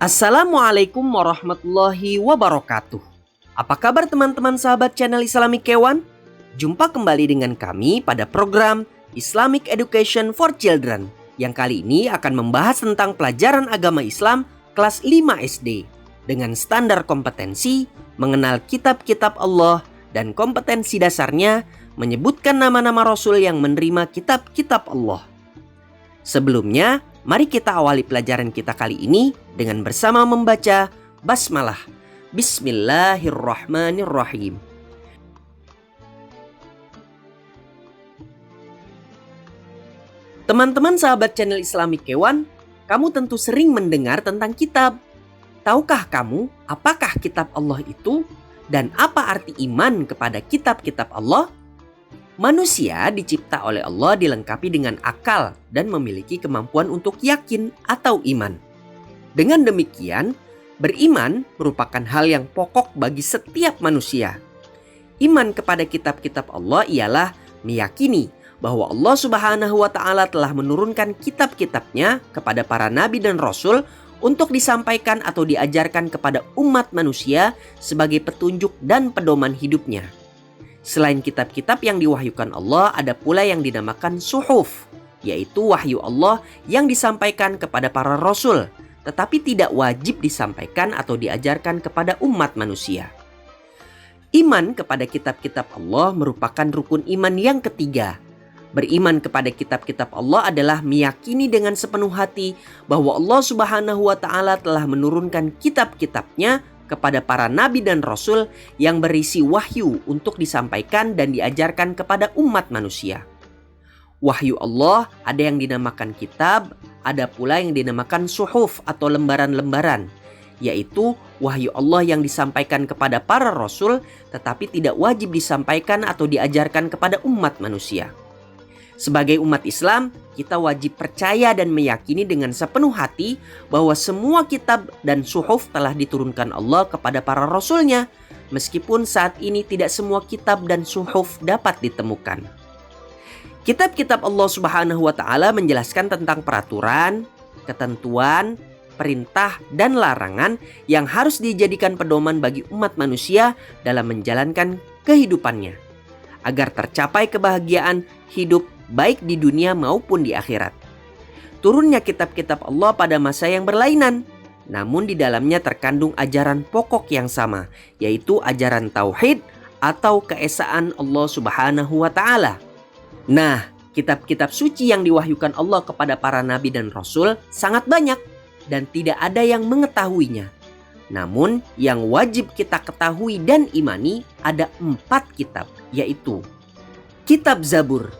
Assalamualaikum warahmatullahi wabarakatuh. Apa kabar teman-teman sahabat channel Islamic Kewan? Jumpa kembali dengan kami pada program Islamic Education for Children yang kali ini akan membahas tentang pelajaran agama Islam kelas 5 SD dengan standar kompetensi mengenal kitab-kitab Allah dan kompetensi dasarnya menyebutkan nama-nama Rasul yang menerima kitab-kitab Allah. Sebelumnya, mari kita awali pelajaran kita kali ini dengan bersama membaca basmalah. Bismillahirrahmanirrahim. Teman-teman sahabat channel Islamic Kewan, kamu tentu sering mendengar tentang kitab. Tahukah kamu apakah kitab Allah itu dan apa arti iman kepada kitab-kitab Allah? Manusia dicipta oleh Allah dilengkapi dengan akal dan memiliki kemampuan untuk yakin atau iman. Dengan demikian, beriman merupakan hal yang pokok bagi setiap manusia. Iman kepada kitab-kitab Allah ialah meyakini bahwa Allah Subhanahu wa Ta'ala telah menurunkan kitab-kitabnya kepada para nabi dan rasul untuk disampaikan atau diajarkan kepada umat manusia sebagai petunjuk dan pedoman hidupnya. Selain kitab-kitab yang diwahyukan Allah, ada pula yang dinamakan suhuf, yaitu wahyu Allah yang disampaikan kepada para rasul, tetapi tidak wajib disampaikan atau diajarkan kepada umat manusia. Iman kepada kitab-kitab Allah merupakan rukun iman yang ketiga. Beriman kepada kitab-kitab Allah adalah meyakini dengan sepenuh hati bahwa Allah Subhanahu wa Ta'ala telah menurunkan kitab-kitabnya kepada para nabi dan rasul yang berisi wahyu untuk disampaikan dan diajarkan kepada umat manusia. Wahyu Allah ada yang dinamakan kitab, ada pula yang dinamakan suhuf atau lembaran-lembaran, yaitu wahyu Allah yang disampaikan kepada para rasul tetapi tidak wajib disampaikan atau diajarkan kepada umat manusia. Sebagai umat Islam, kita wajib percaya dan meyakini dengan sepenuh hati bahwa semua kitab dan suhuf telah diturunkan Allah kepada para rasulnya, meskipun saat ini tidak semua kitab dan suhuf dapat ditemukan. Kitab-kitab Allah Subhanahu wa Ta'ala menjelaskan tentang peraturan, ketentuan, perintah, dan larangan yang harus dijadikan pedoman bagi umat manusia dalam menjalankan kehidupannya, agar tercapai kebahagiaan hidup baik di dunia maupun di akhirat. Turunnya kitab-kitab Allah pada masa yang berlainan, namun di dalamnya terkandung ajaran pokok yang sama, yaitu ajaran tauhid atau keesaan Allah Subhanahu wa Ta'ala. Nah, kitab-kitab suci yang diwahyukan Allah kepada para nabi dan rasul sangat banyak dan tidak ada yang mengetahuinya. Namun yang wajib kita ketahui dan imani ada 4 kitab, yaitu Kitab Zabur.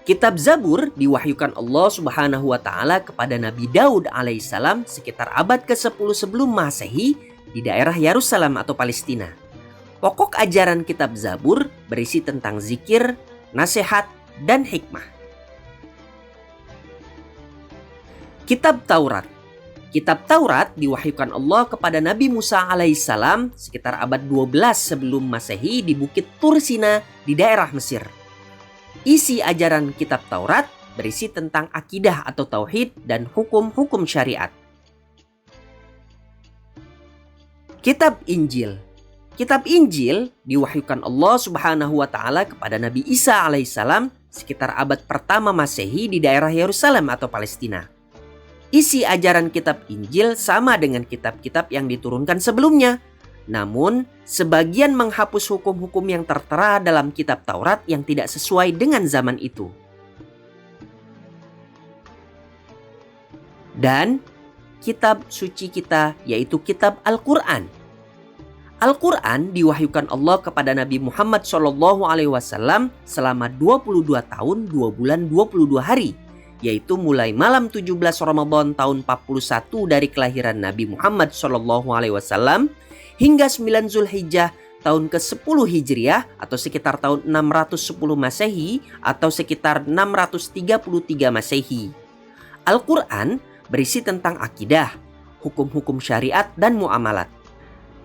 Kitab Zabur diwahyukan Allah Subhanahu wa Ta'ala kepada Nabi Daud alaihissalam sekitar abad ke-10 sebelum Masehi di daerah Yerusalem atau Palestina. Pokok ajaran kitab Zabur berisi tentang zikir, nasihat, dan hikmah. Kitab Taurat. Kitab Taurat diwahyukan Allah kepada Nabi Musa alaihissalam sekitar abad 12 sebelum Masehi di Bukit Tur Sina di daerah Mesir. Isi ajaran kitab Taurat berisi tentang akidah atau tauhid dan hukum-hukum syariat. Kitab Injil. Kitab Injil diwahyukan Allah Subhanahu wa Ta'ala kepada Nabi Isa alaihissalam sekitar abad pertama Masehi di daerah Yerusalem atau Palestina. Isi ajaran kitab Injil sama dengan kitab-kitab yang diturunkan sebelumnya. Namun, sebagian menghapus hukum-hukum yang tertera dalam kitab Taurat yang tidak sesuai dengan zaman itu. Dan kitab suci kita yaitu kitab Al-Quran. Al-Quran diwahyukan Allah kepada Nabi Muhammad SAW selama 22 tahun 2 bulan 22 hari, yaitu mulai malam 17 Ramadan tahun 41 dari kelahiran Nabi Muhammad SAW hingga 9 Zulhijjah tahun ke-10 Hijriah atau sekitar tahun 610 Masehi atau sekitar 633 Masehi. Al-Quran berisi tentang akidah, hukum-hukum syariat, dan muamalat.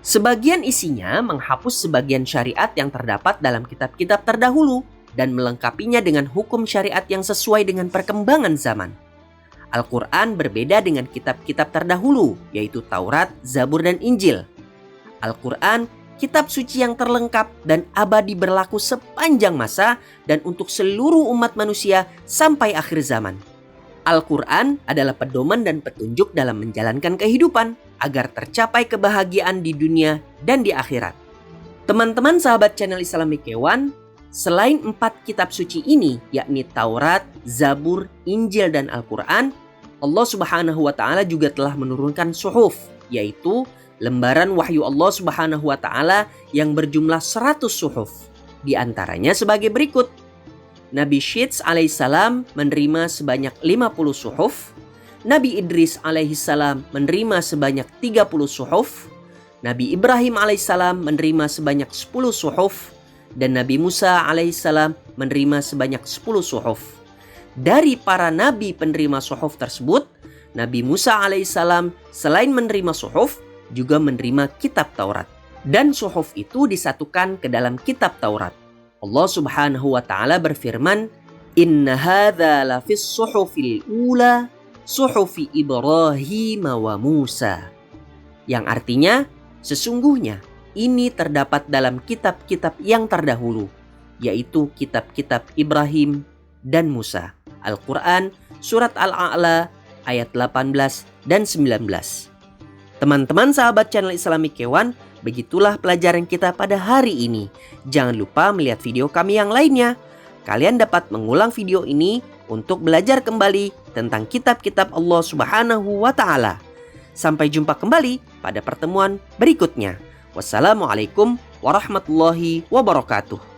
Sebagian isinya menghapus sebagian syariat yang terdapat dalam kitab-kitab terdahulu dan melengkapinya dengan hukum syariat yang sesuai dengan perkembangan zaman. Al-Quran berbeda dengan kitab-kitab terdahulu, yaitu Taurat, Zabur, dan Injil. Al-Quran, kitab suci yang terlengkap dan abadi berlaku sepanjang masa dan untuk seluruh umat manusia sampai akhir zaman. Al-Quran adalah pedoman dan petunjuk dalam menjalankan kehidupan agar tercapai kebahagiaan di dunia dan di akhirat. Teman-teman sahabat channel Islamic Kewan, selain 4 kitab suci ini, yakni Taurat, Zabur, Injil, dan Al-Quran, Allah Subhanahu wa Ta'ala juga telah menurunkan suhuf, yaitu lembaran wahyu Allah Subhanahu wa Ta'ala yang berjumlah 100 suhuf. Di antaranya sebagai berikut. Nabi Syeds alaihissalam menerima sebanyak 50 suhuf. Nabi Idris alaihissalam menerima sebanyak 30 suhuf. Nabi Ibrahim alaihissalam menerima sebanyak 10 suhuf. Dan Nabi Musa alaihissalam menerima sebanyak 10 suhuf. Dari para nabi penerima suhuf tersebut, Nabi Musa alaihissalam selain menerima suhuf, juga menerima kitab Taurat. Dan suhuf itu disatukan ke dalam kitab Taurat. Allah Subhanahu wa Ta'ala berfirman, "Inna hadza lafis suhufil ula, suhufi Ibrahim wa Musa." Yang artinya, sesungguhnya ini terdapat dalam kitab-kitab yang terdahulu, yaitu kitab-kitab Ibrahim dan Musa. Al-Quran, Surat Al-A'la, ayat 18 dan 19. Teman-teman sahabat channel Islamic Kewan, begitulah pelajaran kita pada hari ini. Jangan lupa melihat video kami yang lainnya. Kalian dapat mengulang video ini untuk belajar kembali tentang kitab-kitab Allah Subhanahu wa Ta'ala. Sampai jumpa kembali pada pertemuan berikutnya. Wassalamualaikum warahmatullahi wabarakatuh.